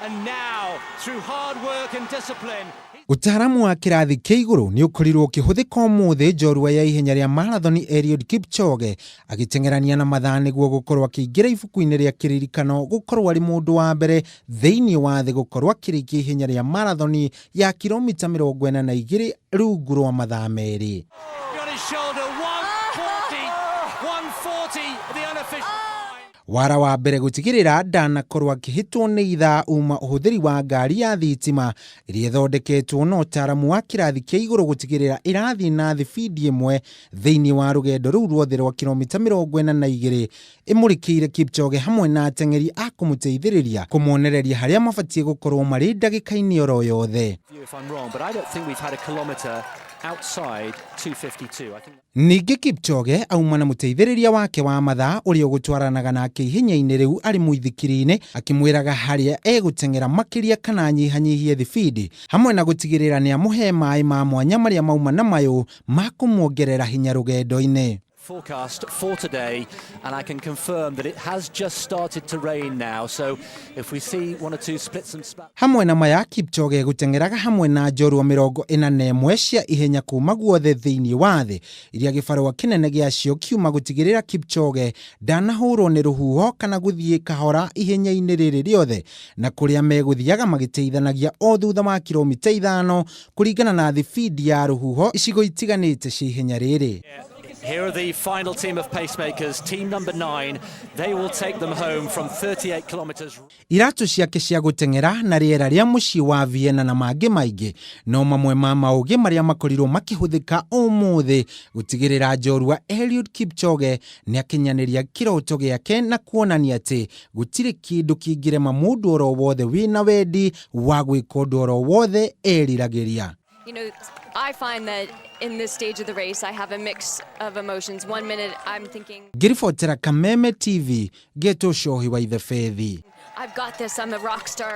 and now through hard work and discipline. Utaramu wa kirathi kia iguru ni ukorirwo ukihuthika umuthi njorua ya ihenya ria marathoni Eliud Kipchoge agiteng'erania na mathaa niguo gukorwo akiingira ibuku-ini ria kiririkano gukorwo ari mundu wa mbere thiini wa thi gukorwo akirikia ihenya ria marathoni ya kilomita 42 rungu rwa mathaa meri. Wara wa mbere gutigirira ndanakorwo akihitwo ni ithaa uma uhuthiri wa ngari ya thitima iria ithondeketwo na utaramu wa kirathi kia iguru gutigirira irathi na thibidi imwe thiini wa rugendo ruu ruothe rwa kilomita 42 imurikiire Kipchoge hamwe na ateng'eri a kumuteithiriria kumuonereria haria mabatie gukorwo mari ndagika-ini oro yothe. Ningi Kipchoge auma na muteithiriria wake wa mathaa uria ugutwaranaga nake ihenya-ini riu ari muithikiri-ini akimwiraga haria eguteng'era makiria kana nyihanyihie thibidi hamwe na gutigirira ni amuhe mai ma mwanya maria mauma na mayo ma kumuongerera hinya rugendo-ini. Forecast for today, and I can confirm that it has just started to rain now, so if we see one or two splits and spats. Hamwe na maya Kipchoge guteng'eraga hamwe na njorua 41 cia ihenya kuma guothe thiini wa thi iria gibarua kinene giacio kiuma gutigirira Kipchoge ndanahurwo ni ruhuho kana guthie kahora ihenya-ini riri riothe na kuria meguthiaga magiteithanagia o thutha wa kilomita 5 kuringana na thibidi ya ruhuho icigo itiganite cia ihenya riri. Here are the final team of pacemakers, team number 9. They will take them home from 38 kilometers. Iratu ciake cia guteng'era na riera ria mucii wa Vienna na mangi maingi no mamwe ma maugi maria makorirwo makihuthika umuthi gutigirira njorua Eliud Kipchoge ni akinyaniria kiroto giake na kuonania ati gutiri kindu kingirema mundu oro wothe wina wendi wa gwika undu oro wothe eriragiria. You know, I find that in this stage of the race, I have a mix of emotions. 1 minute, I'm thinking... Giribotera Kameme TV, geto shohi wa ithe fethi. I've got this, I'm a rock star.